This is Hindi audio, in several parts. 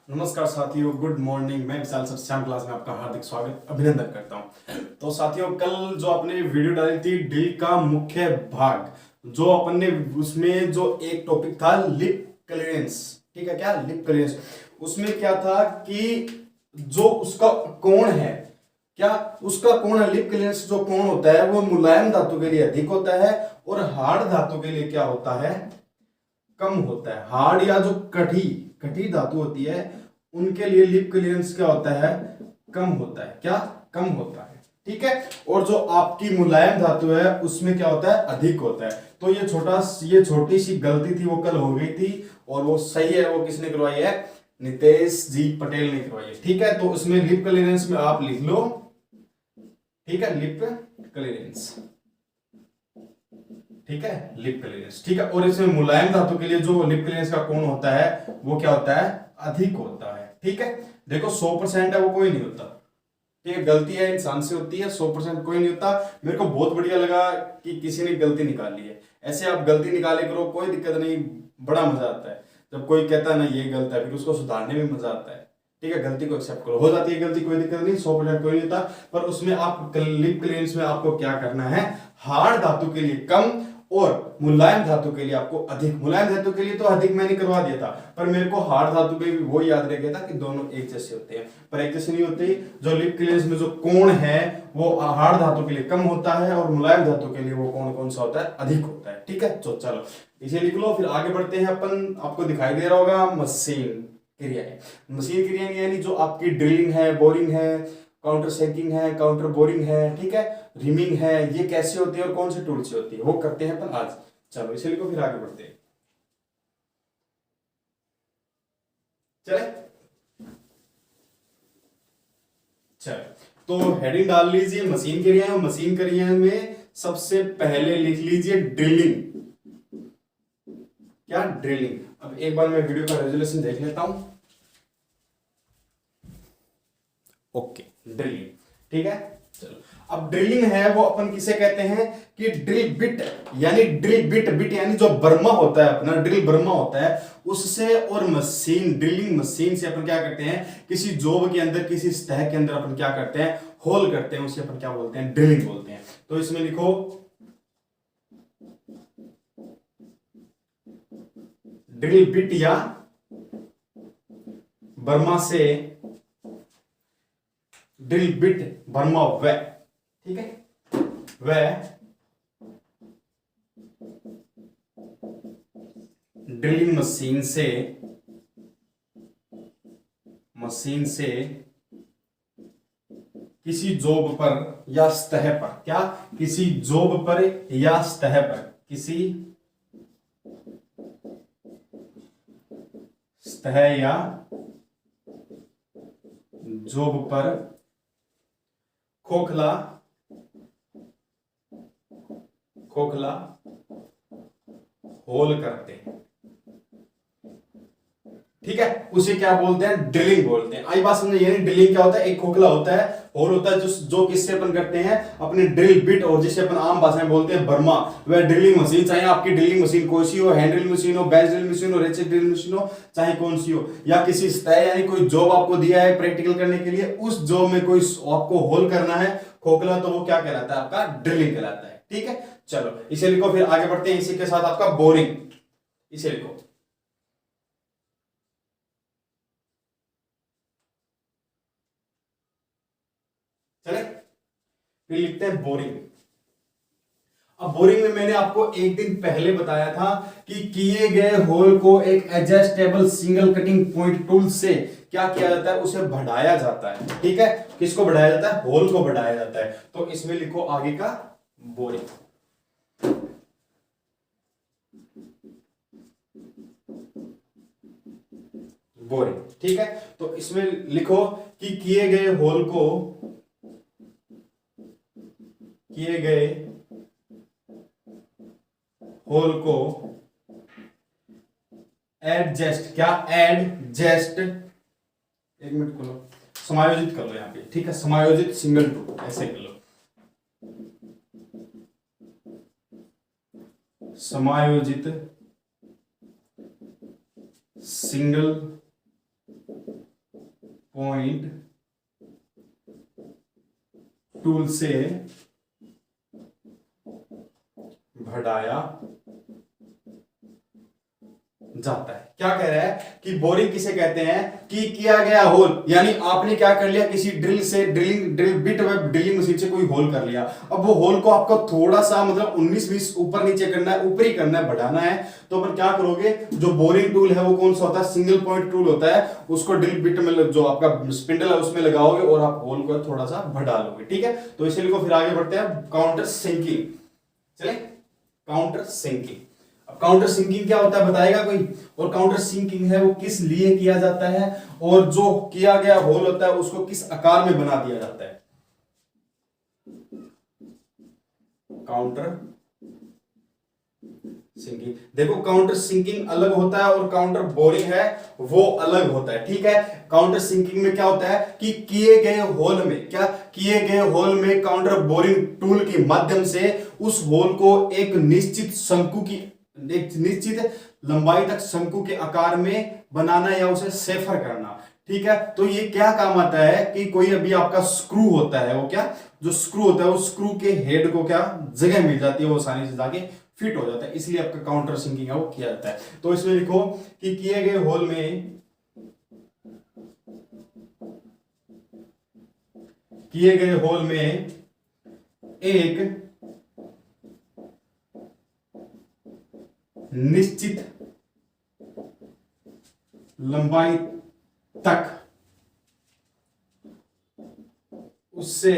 नमस्कार साथियों, गुड मॉर्निंग। मैं विशाल सर श्याम क्लास में आपका हार्दिक स्वागत अभिनंदन करता हूं। तो साथियों, कल जो आपने वीडियो डाली थी ड्रिल का मुख्य भाग, जो अपन ने उसमें जो एक टॉपिक था लिप क्लियरेंस, ठीक है क्या, लिप क्लियरेंस। उसमें क्या था कि जो उसका कोण है, क्या उसका कोण है, लिप क्लियरेंस जो कोण होता है वो मुलायम धातु के लिए अधिक होता है और हार्ड धातु के लिए क्या होता है, कम होता है। हार्ड या जो कठी कठी धातु होती है उनके लिए लिप क्लियरेंस क्या होता है, कम होता है। क्या, कम होता है, ठीक है। और जो आपकी मुलायम धातु है उसमें क्या होता है, अधिक होता है। तो ये छोटी सी गलती थी, वो कल हो गई थी और वो सही है। वो किसने करवाई है, नितेश जी पटेल ने करवाई है, ठीक है। तो उसमें लिप क्लियरेंस में आप लिख लो, ठीक है, लिप क्लियरेंस, ठीक है, लिप क्लियरेंस, ठीक है। और इसमें मुलायम धातु के लिए जो लिप क्लियरेंस का कोण होता है वो क्या होता है, अधिक होता है, ठीक है। देखो 100% है वो कोई नहीं होता, ठीक है। गलती है इंसान से होती है, 100% कोई नहीं होता। मेरे को बहुत बढ़िया लगा कि किसी ने गलती निकाली है। ऐसे आप गलती निकाले करो, कोई दिक्कत नहीं, बड़ा मजा आता है जब कोई कहता है ना ये गलत है, फिर उसको सुधारने में मजा आता है, ठीक है। गलती को एक्सेप्ट करो, हो जाती है गलती, कोई दिक्कत नहीं, 100% कोई नहीं होता। पर उसमें आप लिप क्लियरेंस में आपको क्या करना है, हार्ड धातु के लिए कम और मुलायम धातु के लिए आपको अधिक। मुलायम धातु के लिए तो अधिक मैंने करवा दिया था, पर मेरे को हार्ड धातु पे भी वो याद रह गया था कि दोनों एक जैसे होते हैं, पर एक जैसे नहीं होते। जो लिप क्लियरेंस में जो कोण है वो हार्ड धातु के लिए कम होता है और मुलायम धातु के लिए वो कोण कौन सा होता है, अधिक होता है, ठीक है। तो चलो इसे लिख लो, फिर आगे बढ़ते हैं अपन। आपको दिखाई दे रहा होगा मशीन क्रियाएं। मशीन क्रियाएं यानी जो आपकी ड्रिलिंग है, बोरिंग है, काउंटर सेंकिंग है, काउंटर बोरिंग है, ठीक है, रिमिंग है, ये कैसे होती है और कौन से टूल से होती है वो करते हैं अपन आज। चलो इसे लिखो, फिर आगे बढ़ते हैं, चले। चलो तो हेडिंग डाल लीजिए मशीन क्रियाएं, और मशीन क्रियाएं में सबसे पहले लिख लीजिए ड्रिलिंग। क्या, ड्रिलिंग। अब एक बार मैं वीडियो का रेजोल्यूशन देख लेता हूं। ओके, ड्रिलिंग, ठीक है। चलो, अब ड्रिलिंग है वो अपन किसे कहते हैं कि ड्रिल बिट, यानी ड्रिल बिट, बिट यानी जो बर्मा होता है अपना, ड्रिल बर्मा होता है उससे, और मशीन, ड्रिलिंग मशीन से अपन क्या करते हैं, किसी जॉब के अंदर, किसी सतह के अंदर अपन क्या करते हैं, होल करते हैं, उसे अपन क्या बोलते हैं, ड्रिलिंग बोलते हैं। तो इसमें लिखो ड्रिल बिट या बर्मा से, ड्रिल बिट बर्मा व, ठीक है, वह ड्रिलिंग मशीन से, मशीन से किसी जॉब पर या सतह पर, क्या, किसी जॉब पर या सतह पर, किसी सतह या जॉब पर खोखला, खोखला होल करते हैं, ठीक है। उसे क्या बोलते हैं, ड्रिलिंग बोलते हैं। आई बात समझे, यानी ड्रिलिंग क्या होता है, एक खोखला होता है, होल होता है, जो किससे अपन करते हैं, अपने ड्रिल बिट, और जिसे अपन आम भाषा में बोलते हैं बर्मा, वह ड्रिलिंग मशीन, चाहे आपकी ड्रिलिंग मशीन कोई सी हो, हैंड ड्रिल मशीन हो, बेंच ड्रिल मशीन हो, रेचेट ड्रिल मशीन हो, चाहे कौन सी हो, या किसी सतह, यानी कोई जॉब आपको दिया है प्रैक्टिकल करने के लिए, उस जॉब में कोई आपको होल करना है खोखला, तो वो क्या कहलाता है, आपका ड्रिलिंग कहलाता है, ठीक है। चलो इसे लिखो, फिर आगे बढ़ते हैं। इसी के साथ आपका बोरिंग, इसे लिखो, चले। फिर लिखते हैं बोरिंग। अब बोरिंग में मैंने आपको एक दिन पहले बताया था कि किए गए होल को एक adjustable single cutting point tool से क्या किया जाता है, उसे बढ़ाया जाता है, ठीक है। किसको बढ़ाया जाता है, होल को बढ़ाया जाता है। तो इसमें लिखो आगे का बोरिंग, बोरिंग, ठीक है। तो इसमें लिखो कि किए गए होल को, किए गए होल को एडजस्ट, क्या, एडजस्ट, एक मिनट खोलो, समायोजित कर लो यहाँ पे, ठीक है, समायोजित सिंगल टू, ऐसे कर लो, समायोजित सिंगल पॉइंट टूल से बढ़ाया जाता है। क्या कह रहा है कि बोरिंग किसे कहते हैं कि किया गया होल, यानी आपने क्या कर लिया, किसी ड्रिल से drill bit web drilling machine से कोई होल कर लिया। अब वो होल को आपको थोड़ा सा मतलब 19-20 ऊपर नीचे करना है, ऊपर ही करना है, बढ़ाना है। तो अपन क्या करोगे, जो बोरिंग टूल है वो कौन सा होता है, सिंगल पॉइंट टूल होता है, उसको ड्रिल बिट में जो आपका स्पिंडल है उसमें लगाओगे और आप होल को थोड़ा सा बढ़ा लोगे। ठीक है, तो इसीलिए फिर आगे बढ़ते हैं काउंटर सिंकिंग। चले, काउंटर सिंकिंग। अब काउंटर सिंकिंग क्या होता है बताएगा कोई, और काउंटर सिंकिंग है वो किस लिए किया जाता है, और जो किया गया होल होता है उसको किस आकार में बना दिया जाता है। काउंटर सिंकिंग, देखो काउंटर सिंकिंग अलग होता है और काउंटर बोरिंग है वो अलग होता है। ठीक है, काउंटर सिंकिंग में क्या होता है कि किए गए होल में, क्या किए गए होल में काउंटर बोरिंग टूल के माध्यम से उस होल को एक निश्चित शंकु की, एक निश्चित लंबाई तक शंकु के आकार में बनाना या उसे सेफर करना। ठीक है, तो ये क्या काम आता है कि कोई अभी आपका स्क्रू होता है, वो क्या, जो स्क्रू होता है वो स्क्रू के हेड को क्या जगह मिल जाती है, वो आसानी से जाके फिट हो जाता है, इसलिए आपका काउंटर सिंकिंग है वो किया जाता है। तो इसमें लिखो कि किए गए होल में, किए गए होल में एक निश्चित लंबाई तक उससे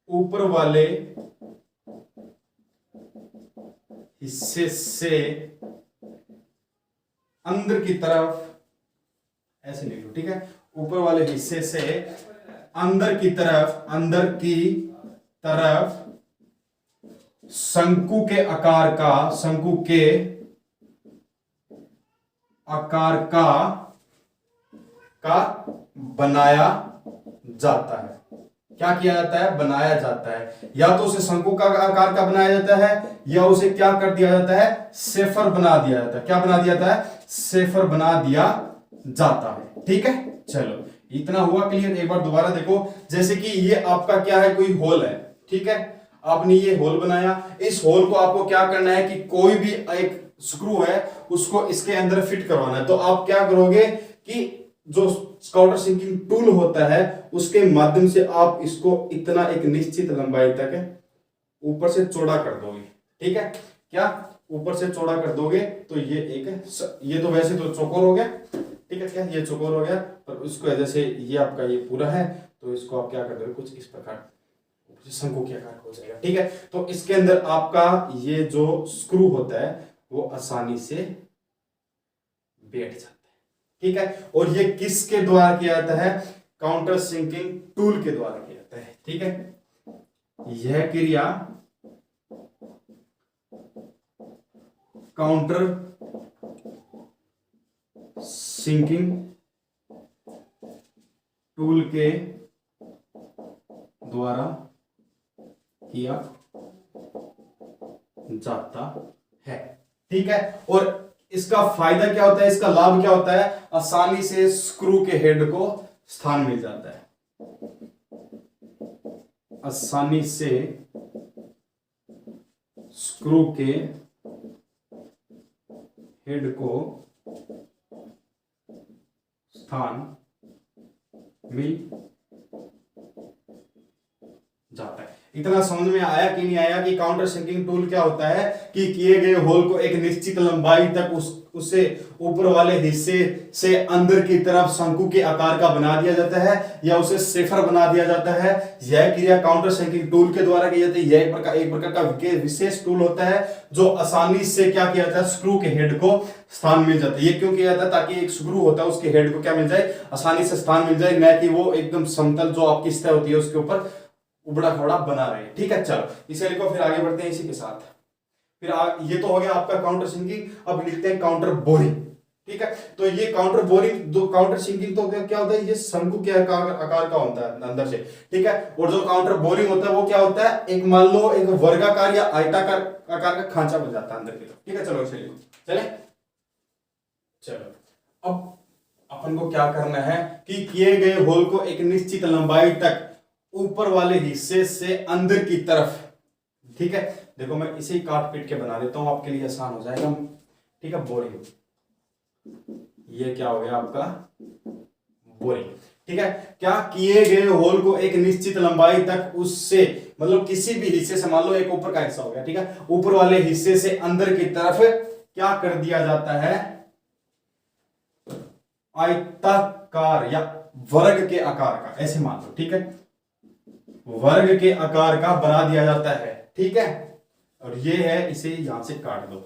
ऊपर वाले हिस्से से अंदर की तरफ, ऐसे नहीं लो, ठीक है, ऊपर वाले हिस्से से अंदर की तरफ, अंदर की तरफ शंकु के आकार का, शंकु के आकार का बनाया जाता है। क्या किया जाता है, बनाया जाता है। या तो उसे शंकु का आकार का बनाया जाता है, या उसे क्या कर दिया जाता है, सेफर बना दिया जाता है। क्या बना दिया जाता है, सेफर बना दिया जाता है। ठीक है, चलो इतना हुआ क्लियर। एक बार दोबारा देखो, जैसे कि ये आपका क्या है, कोई होल है, ठीक है, आपने ये होल बनाया, इस होल को आपको क्या करना है कि कोई भी एक स्क्रू है उसको इसके अंदर फिट करवाना है। तो आप क्या करोगे कि जो काउंटर सिंकिंग टूल होता है उसके माध्यम से आप इसको इतना एक निश्चित लंबाई तक ऊपर से चौड़ा कर दोगे। ठीक है, क्या ऊपर से चौड़ा कर दोगे तो ये एक, ये तो वैसे तो चौकोर हो गया, ठीक है, क्या ये चौकोर हो गया, पर उसको जैसे ये आपका ये पूरा है तो इसको आप क्या कर दोगे, कुछ इस प्रकार शंकु के आकार हो जाएगा। ठीक है, तो इसके अंदर आपका ये जो स्क्रू होता है वो आसानी से बैठ जाता है। ठीक है, और ये किसके द्वारा किया जाता है, काउंटर सिंकिंग टूल के द्वारा किया जाता है। ठीक है, यह क्रिया काउंटर सिंकिंग टूल के द्वारा किया जाता है। ठीक है, और इसका फायदा क्या होता है, इसका लाभ क्या होता है, आसानी से स्क्रू के हेड को स्थान मिल जाता है, आसानी से स्क्रू के हेड को स्थान मिल जाता है। इतना समझ में आया कि नहीं आया कि काउंटर सिंकिंग टूल क्या होता है कि किए गए होल को एक निश्चित लंबाई तक उससे ऊपर वाले हिस्से से अंदर की तरफ शंकु के आकार का बना दिया जाता है या उसे सेफर बना दिया जाता है। यह क्रिया काउंटर सिंकिंग टूल के द्वारा की जाती है। यह एक प्रकार का विशेष टूल होता है जो आसानी से क्या किया जाता है, स्क्रू के हेड को स्थान मिल जाता है। ये क्यों किया जाता है, ताकि एक स्क्रू होता है उसके हेड को क्या मिल जाए, आसानी से स्थान मिल जाए, न कि वो एकदम समतल जो आपकी सतह होती है उसके ऊपर उबड़ा खबड़ा बना रहे। ठीक है, चलो इसे लिखो, फिर आगे बढ़ते हैं इसी के साथ। फिर ये तो हो गया आपका काउंटर सिंकिंग। अब लिखते हैं काउंटर बोरिंग। ठीक है, तो ये काउंटर बोरिंग, दो काउंटर सिंकिंग तो क्या होता है, ये शंकु के आकार का होता है अंदर से। ठीक है, और जो काउंटर बोरिंग होता है वो क्या होता है, एक मान लो एक वर्गाकार या आयताकार आकार का खांचा बन जाता है अंदर की तरफ। ठीक है, चलो इसे लिखो, चले, चलो अब अपन को क्या करना है कि किए गए होल को एक निश्चित लंबाई तक ऊपर वाले हिस्से से अंदर की तरफ, ठीक है। देखो मैं इसे ही काट पीट के बना देता हूं, आपके लिए आसान हो जाएगा, ठीक है। बोरिंग, ये क्या हो गया आपका बोरिंग, ठीक है। क्या किए गए होल को एक निश्चित लंबाई तक उससे मतलब किसी भी हिस्से से, मान लो एक ऊपर का हिस्सा हो गया, ठीक है, ऊपर वाले हिस्से से अंदर की तरफ क्या कर दिया जाता है, आयताकार या वर्ग के आकार का, ऐसे मान लो, ठीक है, वर्ग के आकार का बना दिया जाता है, ठीक है। और ये है, इसे यहां से काट दो,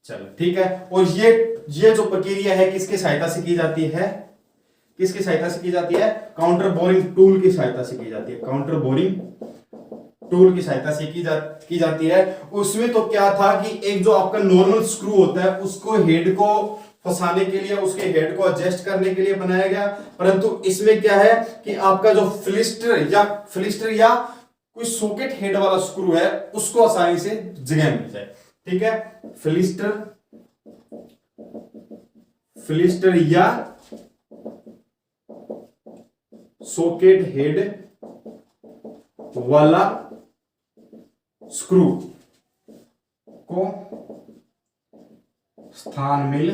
चलो ठीक है। और ये जो प्रक्रिया है किसकी सहायता से की जाती है, किसकी सहायता से की जाती है, काउंटर बोरिंग टूल की सहायता से की जाती है, काउंटर बोरिंग टूल की सहायता से की जाती है। उसमें तो क्या था कि एक जो आपका नॉर्मल स्क्रू होता है उसको हेड को फंसाने के लिए, उसके हेड को एडजस्ट करने के लिए बनाया गया, परंतु इसमें क्या है कि आपका जो फिलिस्टर या कोई सॉकेट हेड वाला स्क्रू है उसको आसानी से जगह मिल जाए, ठीक है। फिलिस्टर या सॉकेट हेड वाला स्क्रू को स्थान मिल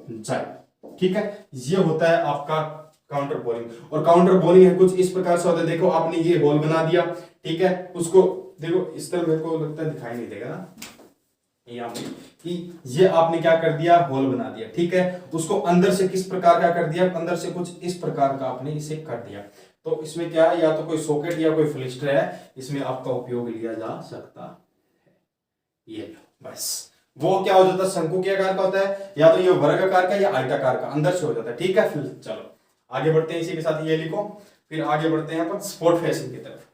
जाए, ठीक है। ये होता है आपका काउंटर बोरिंग। और काउंटर बोरिंग है कुछ इस प्रकार से होता है, देखो आपने ये होल बना दिया, ठीक है, उसको देखो इस तरह, मेरे को लगता है दिखाई नहीं देगा ना, कि ये आपने क्या कर दिया, होल बना दिया, ठीक है। उसको अंदर से किस प्रकार का कर दिया, अंदर से कुछ इस प्रकार का आपने इसे कर दिया। तो इसमें क्या है, या तो कोई सॉकेट या कोई फिलिस्टर है, इसमें आपका उपयोग लिया जा सकता है। ये बस वो क्या हो जाता है, शंकु के आकार का होता है, या तो ये वर्ग आकार का या आयताकार का, अंदर से हो जाता है, ठीक है। फिर चलो आगे बढ़ते हैं, इसी के साथ ये लिखो, फिर आगे बढ़ते हैं अपन स्पोर्ट फेसिंग की तरफ,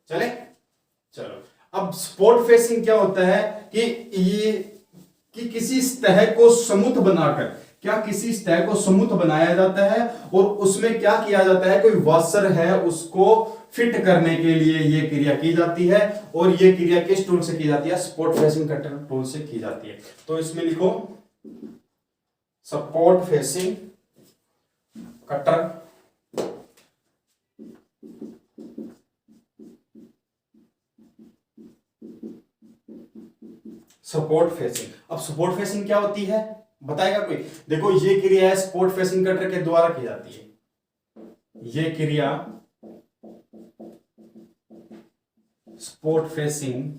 चले। चलो अब स्पोर्ट फेसिंग क्या होता है कि ये कि किसी सतह को समूथ बनाकर, क्या किसी सतह को समूथ बनाया जाता है और उसमें क्या किया जाता है, कोई वॉशर है उसको फिट करने के लिए ये क्रिया की जाती है। और ये क्रिया किस टूल से की जाती है, स्पोर्ट फेसिंग कटर टूल से की जाती है। तो इसमें लिखो support facing cutter, support facing. अब सपोर्ट फेसिंग क्या होती है बताएगा कोई, देखो ये क्रिया है सपोर्ट फेसिंग कटर के द्वारा की जाती है, ये क्रिया सपोर्ट फेसिंग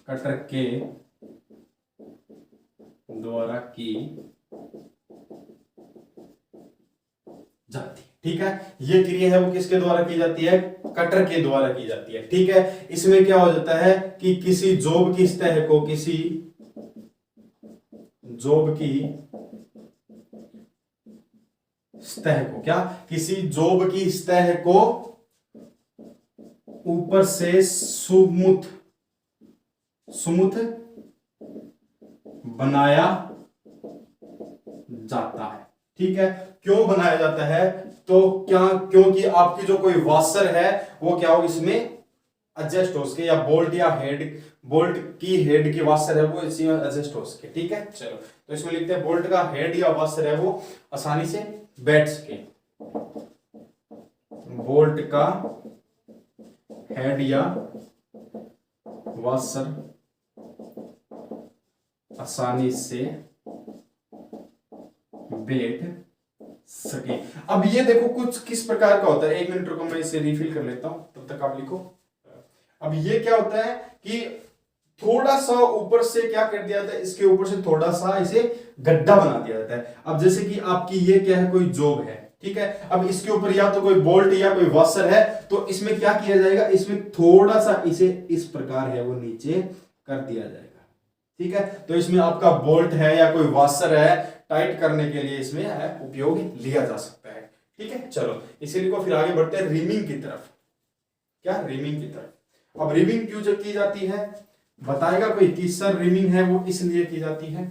कटर के द्वारा की जाती है, ठीक है। ये क्रिया है वो किसके द्वारा की जाती है, कटर के द्वारा की जाती है, ठीक है। इसमें क्या हो जाता है कि किसी जॉब की सतह को, किसी जॉब की सतह को, क्या किसी जॉब की सतह को ऊपर से सुमुथ बनाया जाता है, ठीक है। क्यों बनाया जाता है, तो क्या, क्योंकि आपकी जो कोई वॉशर है वो क्या हो इसमें एडजस्ट हो सके, या बोल्ट की हेड की वॉशर है वो इसी में एडजस्ट हो सके, ठीक है। चलो तो इसमें लिखते हैं बोल्ट का हेड या वॉशर है वो आसानी से बैठ सके, बोल्ट का हेड या वॉशर आसानी से बैठ सके। अब ये देखो कुछ किस प्रकार का होता है, एक मिनट रुको मैं इसे रिफिल कर लेता हूं, तब तक आप लिखो। अब ये क्या होता है कि थोड़ा सा ऊपर से क्या कर दिया जाता है, इसके ऊपर से थोड़ा सा इसे गड्ढा बना दिया जाता है। अब जैसे कि आपकी ये क्या है, कोई जॉब है, ठीक है। अब इसके ऊपर या तो कोई बोल्ट या कोई वॉशर है, तो इसमें क्या किया जाएगा, इसमें थोड़ा सा इसे इस प्रकार है वो नीचे कर दिया जाएगा, ठीक है। तो इसमें आपका बोल्ट है या कोई वॉशर है, टाइट करने के लिए इसमें उपयोग लिया जा सकता है, ठीक है। चलो इसीलिए को फिर आगे बढ़ते हैं रिमिंग की तरफ, क्या रिमिंग की तरफ। अब रिमिंग क्यों जो की जाती है बताएगा कोई कि सर रिमिंग है वो इसलिए की जाती है,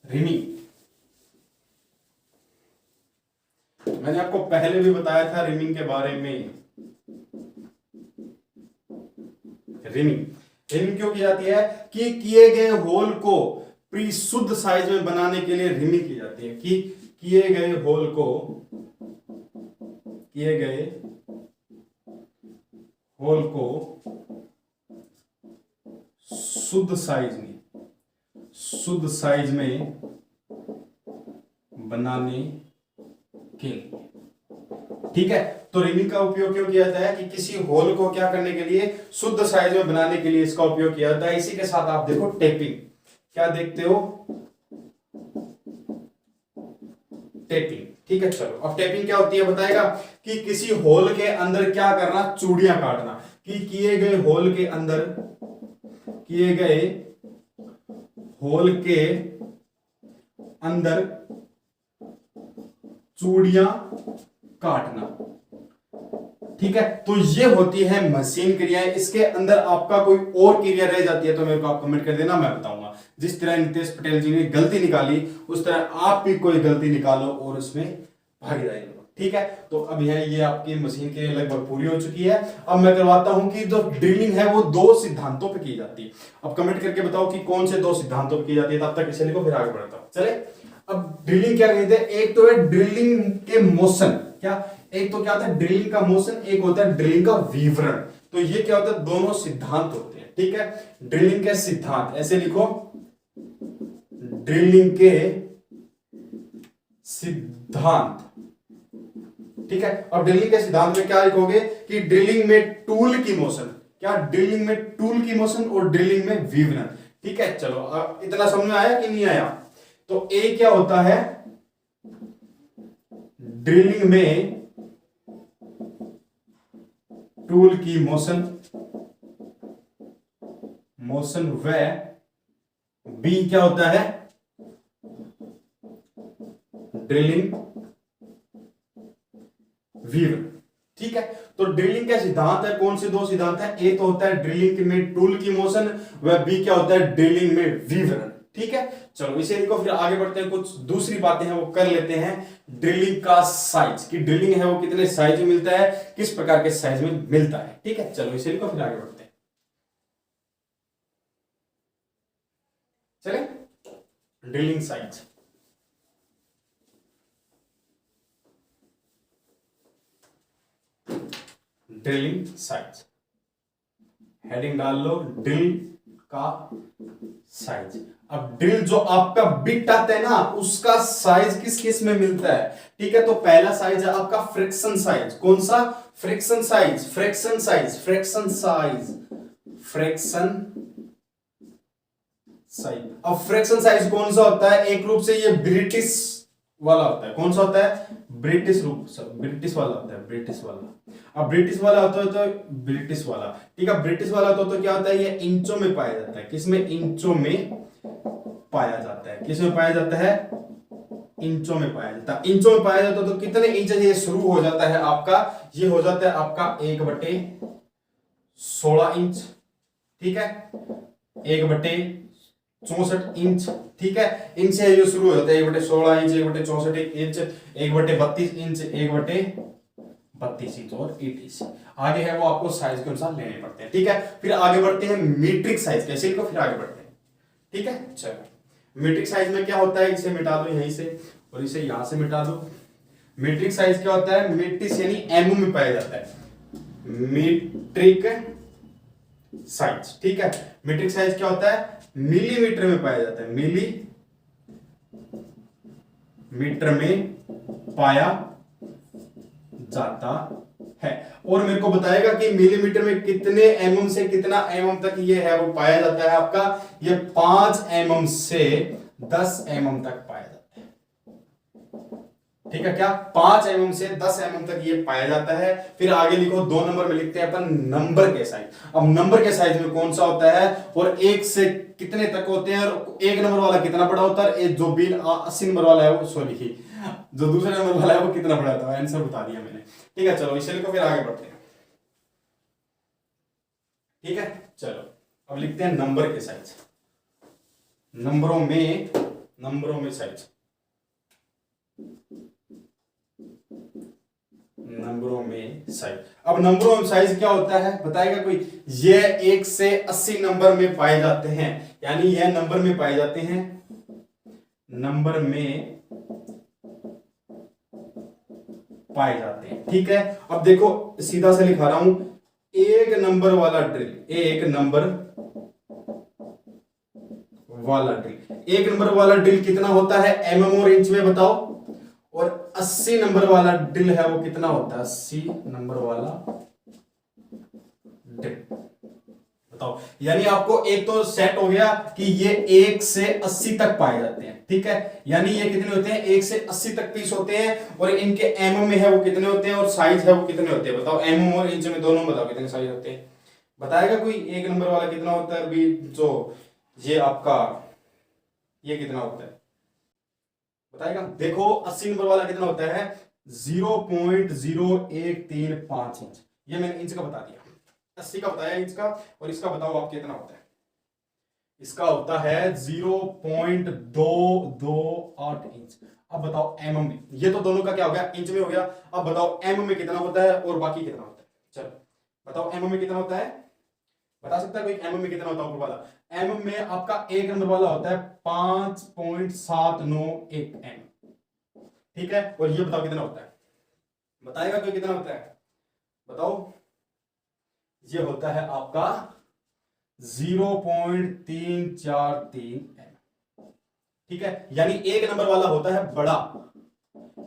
रिमिंग मैंने आपको पहले भी बताया था रिमिंग के बारे में, रिमिंग। रिमिंग क्यों की जाती है? कि किए गए होल को प्री शुद्ध साइज में बनाने के लिए रिमिंग की जाती है। कि किए गए होल को, किए गए होल को शुद्ध साइज में बनाने के लिए, ठीक है। तो रिमिंग का उपयोग क्यों किया जाता है? कि किसी होल को क्या करने के लिए? शुद्ध साइज में बनाने के लिए इसका उपयोग किया जाता है। इसी के साथ आप देखो टेपिंग, क्या देखते हो? टेपिंग, ठीक है। चलो अब टेपिंग क्या होती है बताएगा? कि किसी होल के अंदर क्या करना? चूड़ियां काटना। कि किए गए होल के अंदर, किए गए होल के अंदर चूड़ियां काटना, ठीक है। तो ये होती है मशीन क्रियाएं। इसके अंदर आपका कोई और क्रिया रह जाती है तो मेरे को आप कमेंट कर देना, मैं बताऊंगा। जिस तरह नितेश पटेल जी ने गलती निकाली उस तरह आप भी कोई गलती निकालो और उसमें भागीदारी करो, ठीक है। तो अब ये आपकी मशीन के लगभग पूरी हो चुकी है। अब मैं करवाता हूं कि जो ड्रिलिंग है वो 2 सिद्धांतों पर की जाती है। अब कमेंट करके बताओ कि कौन से 2 सिद्धांतों पर की जाती है। तब तक इसे लिखो, फिर आगे बढ़ता हूं। चले, अब ड्रिलिंग क्या कहते हैं? एक तो है ड्रिलिंग के मोशन, क्या? एक तो क्या होता है ड्रिलिंग का मोशन, एक होता है ड्रिलिंग का विवरण। तो ये क्या होता है? दोनों सिद्धांत होते हैं, ठीक है। ड्रिलिंग के सिद्धांत ऐसे लिखो, ड्रिलिंग के सिद्धांत, ठीक है। अब ड्रिलिंग के सिद्धांत में क्या लिखोगे? कि ड्रिलिंग में टूल की मोशन, क्या? ड्रिलिंग में टूल की मोशन और ड्रिलिंग में विवरण, ठीक है। चलो अब इतना समझ में आया कि नहीं आया? तो ए क्या होता है? ड्रिलिंग में टूल की मोशन व बी क्या होता है? ड्रिलिंग विवरण, ठीक है। तो ड्रिलिंग का सिद्धांत है, कौन से 2 सिद्धांत है? ए तो होता है ड्रिलिंग में टूल की मोशन, वह बी क्या होता है? ड्रिलिंग में विवरण, ठीक है। चलो इसे लिखो, फिर आगे बढ़ते हैं। कुछ दूसरी बातें हैं वो कर लेते हैं। ड्रिलिंग का साइज, की ड्रिलिंग है वो कितने साइज में मिलता है, किस प्रकार के साइज में मिलता है, ठीक है। चलो इसे लिखो, फिर आगे बढ़ते हैं। चले, drilling size, drilling size, heading डाल लो, ड्रिल का साइज। अब ड्रिल जो आपका बिट आता है ना, उसका साइज किस किस में मिलता है, ठीक है। तो पहला साइज है आपका फ्रिक्शन साइज। कौन सा? Friction size, friction size, friction size, friction size. अब फ्रिक्शन साइज कौन सा होता है? एक रूप से ये ब्रिटिश वाला होता है। कौन सा होता है? ब्रिटिश रूप, ब्रिटिश वाला होता है, ब्रिटिश वाला। अब ब्रिटिश वाला होता है तो ब्रिटिश वाला, ठीक है। ब्रिटिश वाला होता है तो क्या होता है? ये इंचों में पाया जाता है। किसमें? इंचों में पाया जाता है। किसमें पाया जाता है? इंचों में पाया जाता है। इंचों में पाया जाता है तो कितने इंच से ये शुरू हो जाता है आपका? ये हो जाता है आपका 1/16 इंच, ठीक है। 1/64 इंच, ठीक है। इनसे ये शुरू हो जाता है 1/16 इंच, 1/64 इंच, 1/32 इंच, 1/32 इंच और 80 इंच। आगे है वो आपको साइज के अनुसार लेने पड़ते हैं, ठीक है। फिर आगे बढ़ते हैं मीट्रिक साइज, कैसे इनको, फिर आगे बढ़ते हैं, ठीक है। चलो मीट्रिक साइज में क्या होता है? इसे मिटा दो यहीं से और इसे यहां से मिटा दो। मीट्रिक साइज क्या होता है? मीट्रिक यानी एमएम में पाया जाता है। मीट्रिक साइज, ठीक है। मीट्रिक साइज क्या होता है? मिलीमीटर में पाया जाता है। मिलीमीटर में पाया जाता है। और मेरे को बताएगा कि मिलीमीटर में कितने एमएम से कितना एमएम तक ये है वो पाया जाता है आपका? ये 5 एमएम से 10 एमएम तक पाया जाता है, ठीक है। क्या? 5 एमएम से 10 एमएम तक ये पाया जाता है। फिर आगे लिखो, 2 नंबर में लिखते हैं अपन नंबर के साइज। अब नंबर के साइज में कौन सा होता है और 1 से कितने तक होते हैं, और 1 नंबर वाला कितना बड़ा होता है? जो 80 नंबर वाला है वो, सॉरी, जो दूसरे नंबर वाला है वो कितना बड़ा होता है? आंसर बता दिया मैंने, ठीक है। चलो इसे लिखो, फिर आगे बढ़ते हैं, ठीक है। चलो अब लिखते हैं नंबर के साइज। नंबरों में साइज, नंबरों में साइज। अब नंबरों में साइज क्या होता है बताएगा कोई? ये 1 से 80 नंबर में पाए जाते हैं, यानी यह नंबर में पाए जाते हैं, नंबर में पाए जाते हैं। ठीक है, अब देखो सीधा से लिखा रहा हूं, एक नंबर वाला ड्रिल, एक नंबर वाला ड्रिल, एक नंबर वाला ड्रिल कितना होता है mm और इंच में बताओ? और 80 नंबर वाला ड्रिल है वो कितना होता है? 80 नंबर वाला ड्रिल बताओ। यानी आपको एक तो सेट हो गया कि ये 1 से 80 तक पाए जाते हैं। ठीक है, यानी ये कितने होते हैं? 1 से 80 तक पीस होते हैं, और इनके mm में है वो कितने होते हैं, और साइज है वो कितने होते हैं बताओ? mm और इंच में दोनों बताओ कितने साइज होते हैं, बताएगा कोई? एक नंबर वाला कितना होता है अभी जो ये आपका, ये कितना होता है बताएगा? देखो 80 नंबर वाला कितना होता है? 0.0135 इंच। ये मैंने इंच का बता दिया, 80 का बताया इंच का, और इसका बताओ आप कितना होता है? इसका होता है 0.228 इंच। अब बताओ एम में, ये तो दोनों का क्या हो गया? इंच में हो गया। अब बताओ एम में कितना होता है और बाकी कितना होता है? चलो बताओ एम में कितना होता है, बता सकता है कोई एम में कितना होता है ऊपर वाला? एम में आपका एक नंबर वाला होता है 5.791 एम। ठीक है, और ये बताओ कितना होता है? बताएगा कोई कितना होता है? बताओ। ये होता है आपका 0.343 एम। ठीक है, यानी एक नंबर वाला होता है बड़ा,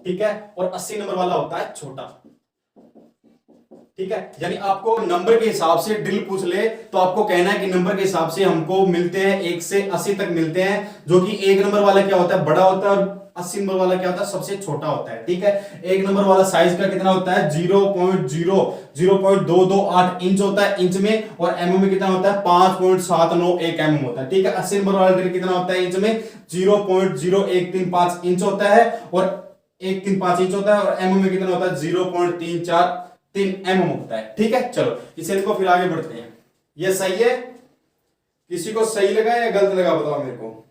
ठीक है, और 80 नंबर वाला होता है छोटा। ठीक है, यानी आपको नंबर के हिसाब से ड्रिल पूछ ले तो आपको कहना है कि नंबर के हिसाब से हमको मिलते हैं 1 से 80 तक मिलते हैं, जो कि एक नंबर वाला क्या होता है? बड़ा होता है, और 80 नंबर वाला क्या होता है? सबसे छोटा होता है। ठीक है, एक नंबर वाला साइज का कितना होता है? 0.228 इंच होता है इंच में, और एम में कितना होता है? 5.791 एम होता है। ठीक है, 80 नंबर वाला ड्रिल कितना होता है इंच में? 0.0135 इंच होता है, और 135 इंच होता है, और एम में कितना होता है? 0.343 एम होता है। ठीक है, चलो इसे को फिर आगे बढ़ते हैं। ये सही है? किसी को सही लगा या गलत लगा बताओ मेरे को।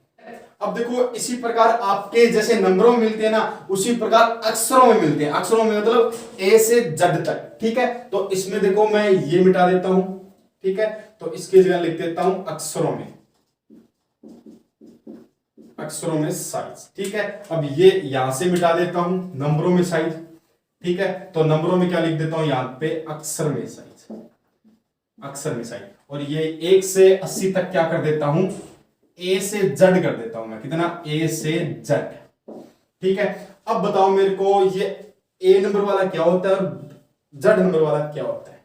अब देखो इसी प्रकार आपके जैसे नंबरों में मिलते हैं ना, उसी प्रकार अक्षरों में मिलते हैं। अक्षरों में मतलब ए से जेड तक। ठीक है, तो इसमें देखो मैं ये मिटा देता हूं। ठीक है, तो इसकी जगह लिख देता हूं अक्षरों में, अक्षरों में साइज। ठीक है, अब ये यहां से मिटा देता हूं नंबरों में साइज। ठीक है, तो नंबरों में क्या लिख देता हूं? यहां पे अक्षर में साइज, अक्षर में साइज। और ये 1 से 80 तक क्या कर देता हूं? ए से जेड कर देता हूं मैं। कितना? ए से जेड। ठीक है, अब बताओ मेरे को ये ए नंबर वाला क्या होता है और जेड नंबर वाला क्या होता है?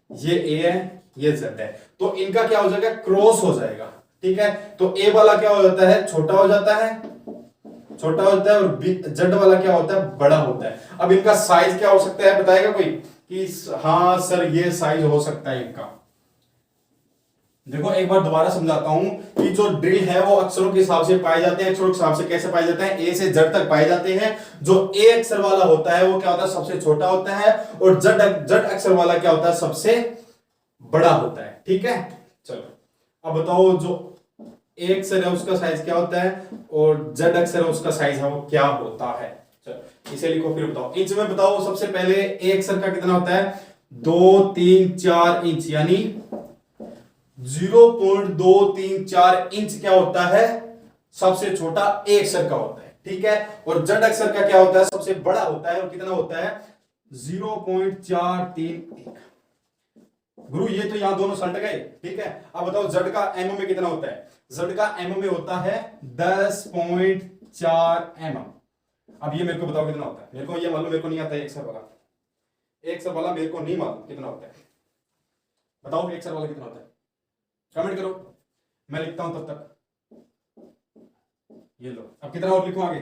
ये ए है, ये जेड है, तो इनका क्या हो जाएगा? क्रॉस हो जाएगा। ठीक है, तो ए वाला क्या हो जाता है? छोटा हो जाता है, छोटा होता है, और जेड वाला क्या होता है? बड़ा होता है। अब इनका साइज क्या हो सकता है बताएगा कोई? कि हाँ सर ये साइज हो सकता है इनका। देखो एक बार दोबारा समझाता हूं कि जो ड्रिल है वो अक्षरों के हिसाब से पाए जाते हैं। अक्षरों के हिसाब से कैसे पाए जाते हैं? ए से जेड तक पाए जाते हैं। जो ए अक्षर वाला होता है वो क्या होता है? सबसे छोटा होता है, और जेड अक्षर वाला क्या होता है? सबसे बड़ा होता है। ठीक है, चलो अब बताओ जो ए अक्षर है उसका साइज क्या होता है, और जेड अक्षर है उसका साइज है वो क्या होता है? चलो इसे लिखो फिर बताओ। इंच में बताओ सबसे पहले ए अक्षर का कितना होता है? 2, 3, 4 इंच, यानी 0.234 इंच क्या होता है? सबसे छोटा ए अक्षर का होता है। ठीक है, और जेड अक्षर का क्या होता है? सबसे बड़ा होता है, और कितना होता है? 0.431। गुरु ये तो यहां दोनों सल्ट गए। ठीक है, अब बताओ जेड का एम में कितना होता है? जेड का एम में होता है 10.4 mm। अब ये मेरे को बताओ कितना होता है? मेरे को ये मालूम, मेरे को नहीं आता है एक्सर वाला, एक्सर वाला मेरे को नहीं मालूम कितना होता है। बताओ एक्सर वाला कितना होता है? कमेंट करो, मैं लिखता हूं तब तक। ये लो, अब कितना और लिखूं आगे?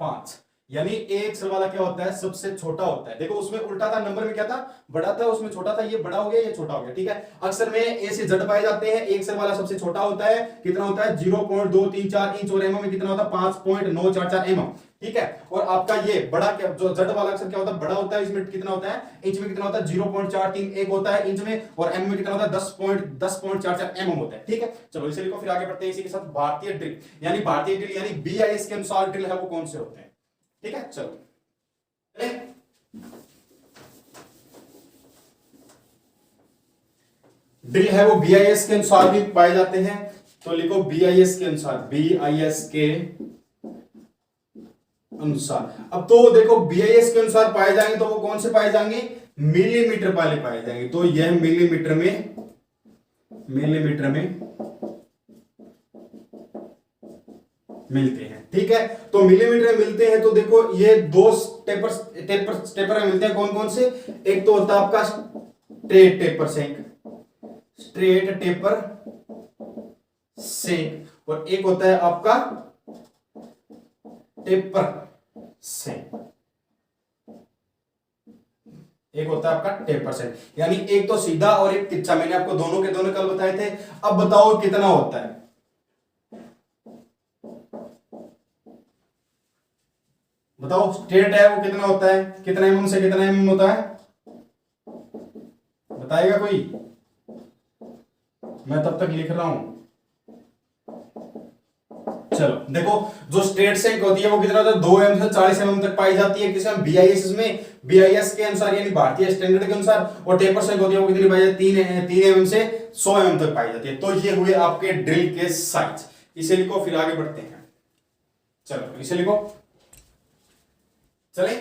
5। यानी ए अक्षर वाला क्या होता है? सबसे छोटा होता है। देखो उसमें उल्टा था, नंबर में क्या था? बड़ा था, उसमें छोटा था। ये बड़ा हो गया, ये छोटा हो गया। ठीक है, अक्षर में ए से जेड पाए जाते हैं। ए अक्षर वाला सबसे छोटा होता है, कितना होता है? 0.234 इंच, और एम में कितना होता है? 5.944 mm। ठीक है, और आपका ये बड़ा क्या, जो जेड वाला अक्षर क्या होता है? बड़ा होता है। इसमें कितना होता है? इंच में कितना होता है? 0.431 होता है इंच में, और एम में कितना होता है? 10.44 mm होता है। ठीक है, चलो इसे लिखो, फिर आगे बढ़ते हैं। इसी के साथ भारतीय ड्रिल, यानी भारतीय ड्रिल यानी BIS के अनुसार ड्रिल है वो कौन से होते हैं? ठीक है, चलो ड्रिल है वो बीआईएस के अनुसार भी पाए जाते हैं, तो लिखो बीआईएस के अनुसार, बीआईएस के अनुसार। अब तो देखो बीआईएस के अनुसार पाए जाएंगे तो वो कौन से पाए जाएंगे, मिलीमीटर वाले पाए जाएंगे, तो यह मिलीमीटर में मिलते हैं। ठीक है, तो मिलीमीटर में मिलते हैं, तो देखो ये दो टेपर में मिलते हैं, कौन कौन से, एक तो होता है आपका स्ट्रेट टेपर सेंक, और एक होता है आपका टेपर सेंक, एक होता है आपका टेपर सेंक, यानी एक तो सीधा और एक तिरछा। मैंने आपको दोनों के दोनों कल बताए थे। अब बताओ कितना होता है, बताओ स्ट्रेट है वो कितना होता है, कितना एमएम से कितना एमएम होता है, बताएगा कोई, मैं तब तक लिख रहा हूं। चलो देखो, जो स्ट्रेट सेंक होती है वो कितना होता है, 2 एम से 40 एमएम तक पाई जाती है, किसमें, बीआईएस में, बीआईएस के अनुसार यानी भारतीय स्टैंडर्ड के अनुसार। और टेपर सेंक होती है वो कितनी पाई जाती है, 3 एमएम से 100 एमएम तक पाई जाती है। तो ये हुए आपके ड्रिल के साइज, इसे लिखो, फिर आगे बढ़ते हैं। चलो इसे लिखो, चले,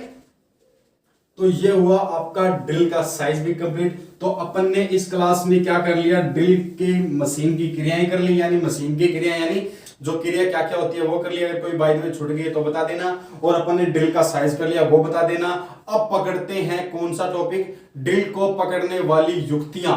तो ये हुआ आपका ड्रिल का साइज भी कंप्लीट। तो अपन ने इस क्लास में क्या कर लिया, ड्रिल की मशीन की क्रियाएं कर ली, यानी मशीन की क्रिया यानी जो क्रिया क्या क्या होती है वो कर लिया। अगर कोई बाय द वे छूट गई तो बता देना, और अपन ने ड्रिल का साइज कर लिया वो बता देना। अब पकड़ते हैं कौन सा टॉपिक, ड्रिल को पकड़ने वाली युक्तियां।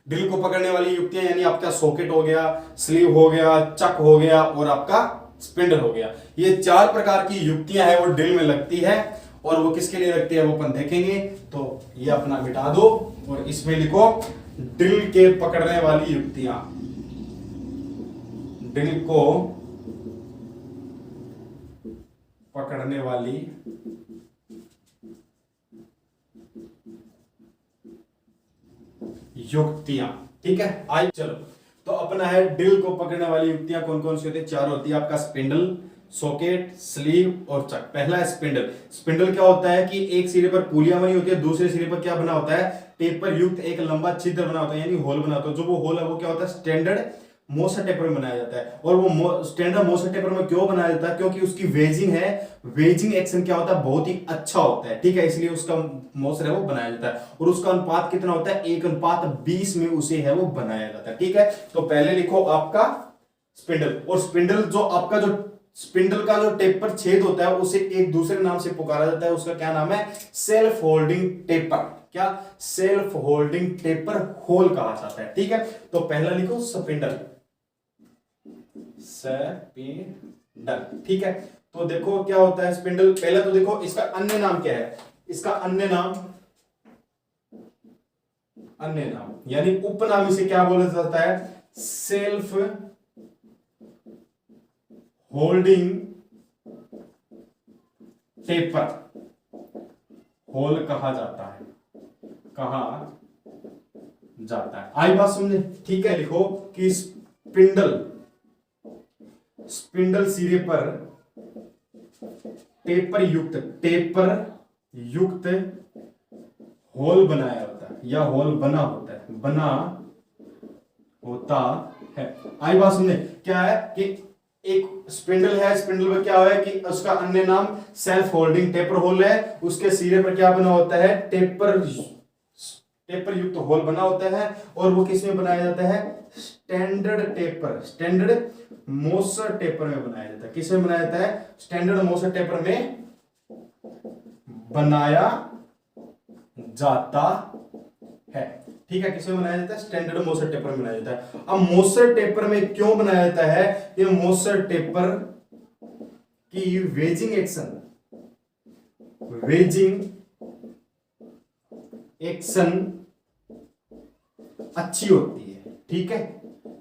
ड्रिल को पकड़ने वाली युक्तियां यानी आपका सॉकेट हो गया, स्लीव हो गया, चक हो गया और आपका स्पिंडल हो गया। ये 4 प्रकार की युक्तियां है वो ड्रिल में लगती है, और वो किसके लिए लगती है वो अपन देखेंगे। तो ये अपना मिटा दो और इसमें लिखो ड्रिल के पकड़ने वाली युक्तियां, ड्रिल को पकड़ने वाली युक्तियां। ठीक है, आई चलो, तो अपना है ड्रिल को पकड़ने वाली युक्तियां कौन कौन सी होती है, 4 होती है। आपका स्पिंडल, सॉकेट, स्लीव और चक। पहला है स्पिंडल। स्पिंडल क्या होता है कि एक सिरे पर पुलिया बनी होती है, दूसरे सिरे पर क्या बना होता है, टेपर युक्त एक लंबा छिद्र बना होता है, यानी होल बना होता है। जो वो होल है वो क्या होता है, स्टैंडर्ड मोसर टेपर में बनाया जाता है। और वो स्टैंडर्ड मोसर टेपर में क्यों बनाया जाता है, क्योंकि उसकी वेजिंग है, वेजिंग एक्शन क्या होता है, बहुत ही अच्छा होता है। ठीक है, इसलिए उसका मोसर है वो बनाया जाता है। और उसका अनुपात कितना होता है, 1:20 में उसे है वो बनाया जाता है। ठीक है, तो पहले लिखो आपका स्पिंडल। और स्पिंडल जो आपका जो स्पिंडल का जो टेपर छेद होता है उसे एक दूसरे नाम से पुकारा जाता है, उसका क्या नाम है, सेल्फ होल्डिंग टेपर। क्या, सेल्फ होल्डिंग टेपर होल कहा जाता है। ठीक है, तो पहला लिखो स्पिंडल, स्पिंडल। ठीक है, तो देखो क्या होता है स्पिंडल। पहला तो देखो इसका अन्य नाम क्या है, इसका अन्य नाम यानी उपनाम इसे क्या बोला जाता है, सेल्फ होल्डिंग टेपर होल कहा जाता है, आई बात समझे। ठीक है, लिखो कि स्पिंडल सिरे पर टेपर युक्त होल बनाया होता है, या होल बना होता है। आई बात समझे। क्या है कि एक स्पिंडल है, स्पिंडल में क्या है कि उसका अन्य नाम सेल्फ होल्डिंग टेपर होल है, उसके सिरे पर क्या बना होता है, टेपर युक्त होल बना होता है। और वो किस में बनाया जाता है, स्टैंडर्ड मोसर टेपर में बनाया जाता है। किस में बनाया जाता है, स्टैंडर्ड मोसर टेपर में बनाया जाता है। ठीक है, किसमें बनाया जाता है, स्टैंडर्ड मोसर टेपर में बनाया जाता है। अब मोसर टेपर में क्यों बनाया जाता है, ये मोसर टेपर की वेजिंग एक्शन अच्छी होती है। ठीक है,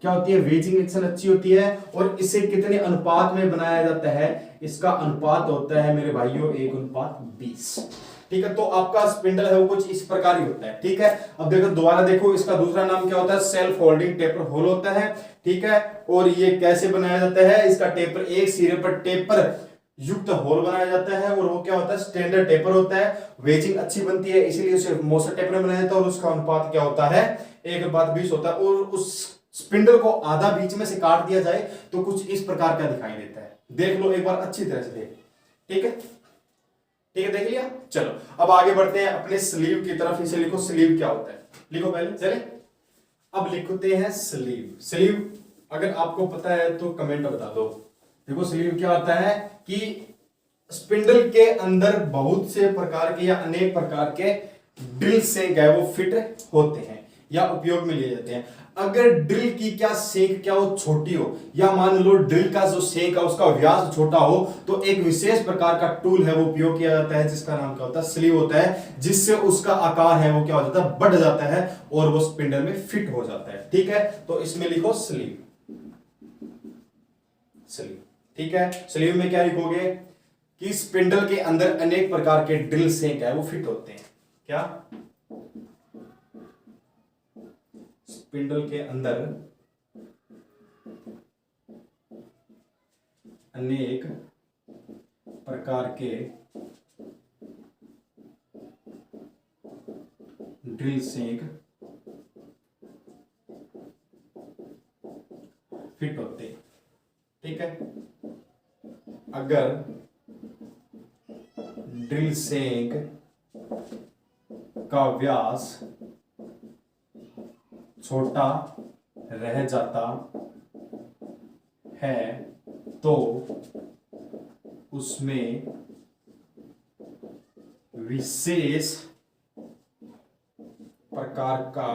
क्या होती है, वेजिंग एक्शन अच्छी होती है। और इसे कितने अनुपात में बनाया जाता है, इसका अनुपात होता है मेरे भाइयों 1:20। ठीक है, तो आपका स्पिंडल है वो कुछ इस प्रकार ही होता है। ठीक है, अब देखो दोबारा देखो, इसका दूसरा नाम क्या होता है, सेल्फ होल्डिंग टेपर होल होता है। ठीक है, और ये कैसे बनाया जाता है, इसका टेपर एक सिरे पर टेपर युक्त होल बनाया जाता है, और वो क्या होता है, स्टैंडर्ड टेपर होता है। वेजिंग अच्छी बनती है इसलिए उसे मोसर टेपर में बनाया जाता है, और उसका अनुपात क्या होता है, एक बात 20 होता है, और उस स्पिंडल को आधा बीच में से काट दिया जाए तो कुछ इस प्रकार का दिखाई देता है। देख लो एक बार अच्छी तरह से देख, ठीक है, ठीक है, देख लिया। चलो अब आगे बढ़ते हैं अपने स्लीव की तरफ। इसे लिखो, स्लीव क्या होता है, लिखो पहले, चले अब लिखते हैं स्लीव। स्लीव अगर आपको पता है तो कमेंट बता दो। देखो स्लीव क्या होता है कि स्पिंडल के अंदर बहुत से प्रकार के या अनेक प्रकार के ड्रिल सेंक है वो फिट होते हैं या उपयोग में लिए जाते हैं। अगर ड्रिल की क्या सेंक क्या वो छोटी हो, या मान लो ड्रिल का जो सेंक है उसका व्यास छोटा हो, तो एक विशेष प्रकार का टूल है वो उपयोग किया जाता है जिसका नाम क्या होता है, स्लीव होता है, जिससे उसका आकार है वो क्या हो जाता है, बढ़ जाता है और वो स्पिंडल में फिट हो जाता है। ठीक है, तो इसमें लिखो स्लीव, स्लीव। ठीक है, स्लीव में क्या लिखोगे कि स्पिंडल के अंदर अनेक प्रकार के ड्रिल सेंक है वो फिट होते हैं। क्या, स्पिंडल के अंदर अनेक प्रकार के ड्रिल सेंक फिट होते हैं। ठीक है, अगर ड्रिल सेंक का व्यास छोटा रह जाता है तो उसमें विशेष प्रकार का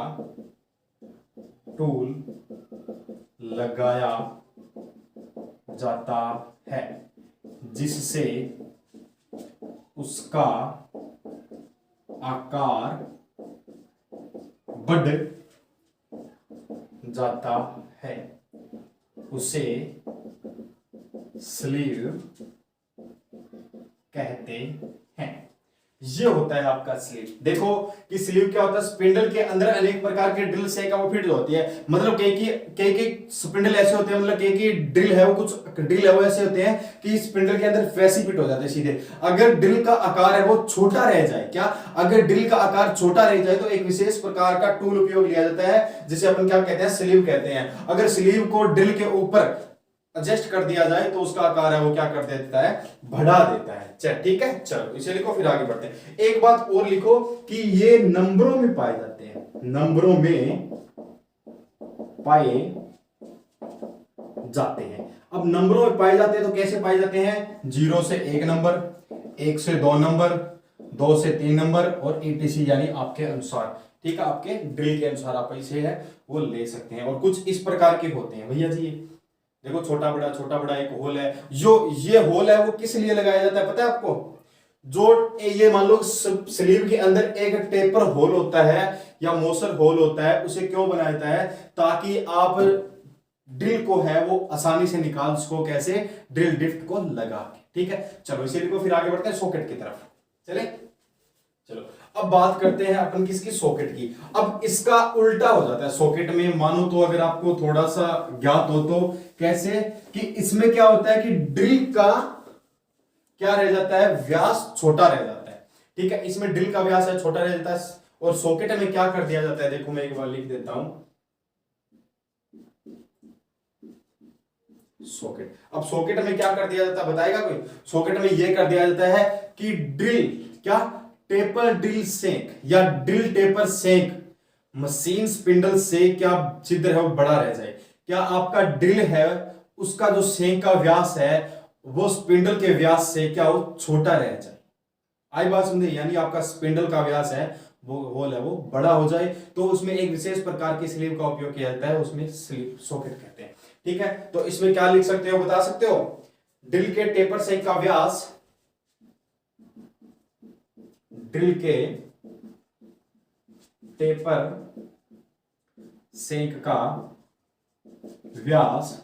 टूल लगाया जाता है जिससे उसका आकार बढ़ जाता है, उसे स्लीव कहते हैं। ये होता है आपका स्लीव। देखो कि स्लीव क्या होता है, स्पिंडल के अंदर अनेक प्रकार के ड्रिल से वो फिट होती है। मतलब कई स्पिंडल ऐसे होते हैं, मतलब कई ड्रिल है वो, कुछ ड्रिल है वो ऐसे होते हैं कि स्पिंडल के अंदर वैसे फिट हो जाते हैं सीधे। अगर ड्रिल का आकार है वो छोटा रह जाए, क्या, अगर ड्रिल का आकार छोटा रह जाए तो एक विशेष प्रकार का टूल उपयोग लिया जाता है जिसे अपन क्या कहते हैं, स्लीव कहते हैं। अगर स्लीव को ड्रिल के ऊपर एडजस्ट कर दिया जाए तो उसका आकार है वो क्या कर देता है, बढ़ा देता है। चल ठीक है, चलो इसे लिखो, फिर आगे बढ़ते हैं। एक बात और लिखो कि ये नंबरों में पाए जाते हैं, नंबरों में पाए जाते हैं। अब नंबरों में पाए जाते हैं तो कैसे पाए जाते हैं, 0 से 1 नंबर, 1 से 2 नंबर, 2 से 3 नंबर और ETC, यानी आपके अनुसार। ठीक है, आपके ड्रिल के अनुसार आप इसे है वो ले सकते हैं। और कुछ इस प्रकार के होते हैं भैया जी, देखो छोटा बड़ा एक होल है। जो ये होल है वो किस लिए लगाया जाता है पता है आपको, जो ये मान लो स्लीव के अंदर एक टेपर होल होता है या मोसर होल होता है, उसे क्यों बनाया जाता है, ताकि आप ड्रिल को है वो आसानी से निकाल सको। कैसे, ड्रिल डिफ्ट को लगा के। ठीक है, चलो इसे लिखो, फिर आगे बढ़ते हैं सॉकेट की तरफ। चले, चलो अब बात करते हैं अपन किसकी, सॉकेट की। अब इसका उल्टा हो जाता है सॉकेट में, मानो तो अगर आपको थोड़ा सा ज्ञात हो तो कैसे, कि इसमें क्या होता है कि ड्रिल का क्या रह जाता है, व्यास छोटा रह जाता है। ठीक है, इसमें ड्रिल का व्यास है छोटा रह जाता है, और सॉकेट में क्या कर दिया जाता है, देखो मैं एक बार लिख देता हूं सॉकेट। अब सॉकेट में क्या कर दिया जाता है बताएगा कोई, सॉकेट में यह कर दिया जाता है कि ड्रिल क्या, टेपर ड्रिल सेंक या ड्रिल टेपर सेंक मशीन स्पिंडल से क्या छिद्र है वो बड़ा रह जाए। क्या आपका ड्रिल है उसका जो सेंक का व्यास है वो स्पिंडल के व्यास से क्या वो छोटा रह जाए। आई बात समझे, यानी आपका स्पिंडल का व्यास है वो होल है वो बड़ा हो जाए, तो उसमें एक विशेष प्रकार की स्लीव का उपयोग किया जाता है, उसमें स्लीव सॉकेट कहते हैं। ठीक है, तो इसमें क्या लिख सकते हो बता सकते हो, ड्रिल के टेपर सेंक का व्यास, ड्रिल के टेपर सेंक का व्यास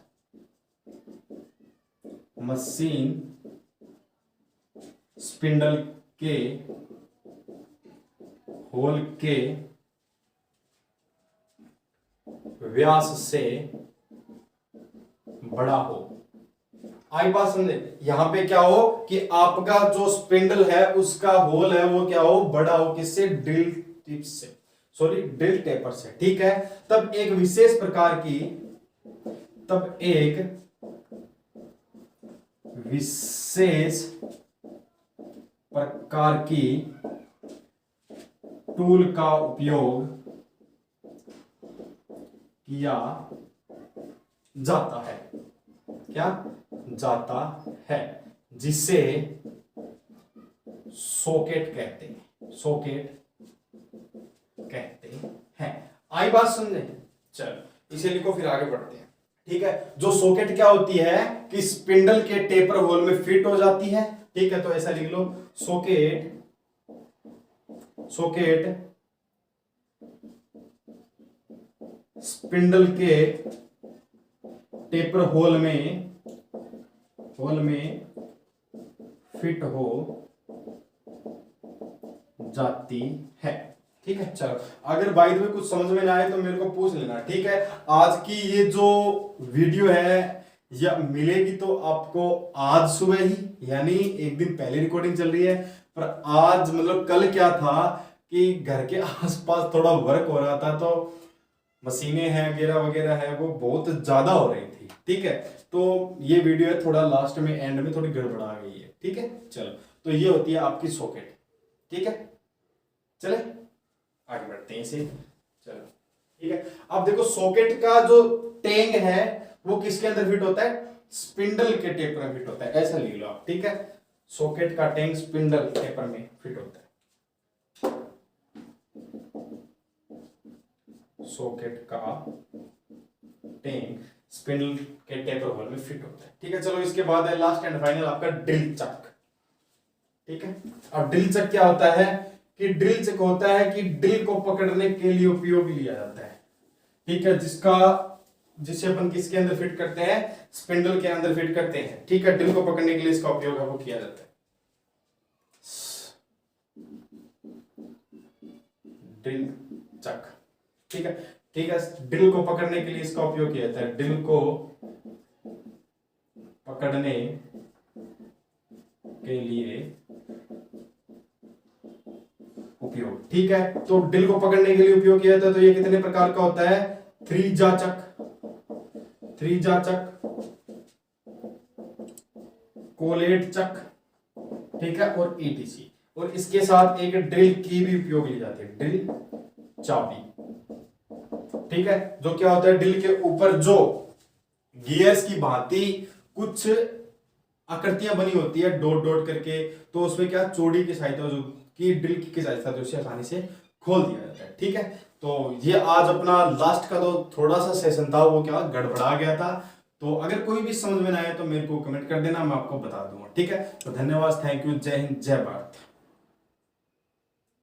मशीन स्पिंडल के होल के व्यास से बड़ा हो। आई बात समझे, यहां पे क्या हो कि आपका जो स्पिंडल है उसका होल है वो क्या हो, बड़ा हो, किससे, ड्रिल टिप से। सॉरी ड्रिल टेपर से, ठीक है, तब एक विशेष प्रकार की, तब एक विशेष प्रकार की टूल का उपयोग किया जाता है, क्या जाता है, जिसे सॉकेट कहते हैं, सॉकेट कहते हैं। आई बात समझे? चलो इसे लिखो फिर आगे बढ़ते हैं, ठीक है। जो सॉकेट क्या होती है कि स्पिंडल के टेपर होल में फिट हो जाती है, ठीक है, तो ऐसा लिख लो, सॉकेट, सॉकेट स्पिंडल के टेपर होल में फिट हो जाती है, ठीक है। चलो अगर बाई द वे कुछ समझ में ना आए तो मेरे को पूछ लेना, ठीक है। आज की ये जो वीडियो है या मिलेगी तो आपको आज सुबह ही, यानी एक दिन पहले रिकॉर्डिंग चल रही है, पर आज मतलब कल क्या था कि घर के आसपास थोड़ा वर्क हो रहा था, तो मशीनें हैं वगैरह वगैरह है, वो बहुत ज्यादा हो रही थी, ठीक है। तो ये वीडियो है थोड़ा लास्ट में एंड में थोड़ी गड़बड़ा गई है, ठीक है। चलो तो ये होती है आपकी सॉकेट, ठीक है। चले आगे बढ़ते हैं इसे, चलो ठीक है। अब देखो सॉकेट का जो टेंग है वो किसके अंदर फिट होता है, स्पिंडल के टेपर में फिट होता है, ऐसा लिख लो आप, ठीक है। सॉकेट का टेंग स्पिंडल टेपर में फिट होता है, सॉकेट का टेंग स्पिंडल के टेपर होल में फिट होता है, ठीक है। चलो इसके बाद है लास्ट एंड फाइनल आपका ड्रिल चक, ठीक है। अब ड्रिल चक क्या होता है कि ड्रिल चक होता है कि ड्रिल को पकड़ने के लिए उपयोग लिया जाता है, ठीक है, जिसे अपन किसके अंदर फिट करते हैं, स्पिंडल के अंदर फिट करते हैं, ठीक है। ड्रिल को पकड़ने के लिए इसका उपयोग है वो किया जाता है, ड्रिल चक, ठीक है, ठीक है। ड्रिल को पकड़ने के लिए इसका उपयोग किया जाता है, ड्रिल को पकड़ने के लिए उपयोग, ठीक है। तो ड्रिल को पकड़ने के लिए उपयोग किया जाता है, तो ये कितने प्रकार का होता है, थ्री-जा चक, कोलेट चक, ठीक है, और ईटीसी। और इसके साथ एक ड्रिल की भी उपयोग ली जाती है, ड्रिल चाबी, ठीक है। जो क्या होता है, ड्रिल के ऊपर जो गियर्स की भांति कुछ आकृतियां बनी होती है डॉट डॉट करके, तो उसमें क्या चौड़ी की सहायता जो की ड्रिल की सहायता से उसे आसानी से खोल दिया जाता है, ठीक है। तो ये आज अपना लास्ट का तो थोड़ा सा सेशन था, वो क्या गड़बड़ा गया था, तो अगर कोई भी समझ में ना आए तो मेरे को कमेंट कर देना, मैं आपको बता दूंगा, ठीक है। तो धन्यवाद, थैंक यू, जय हिंद, जय भारत।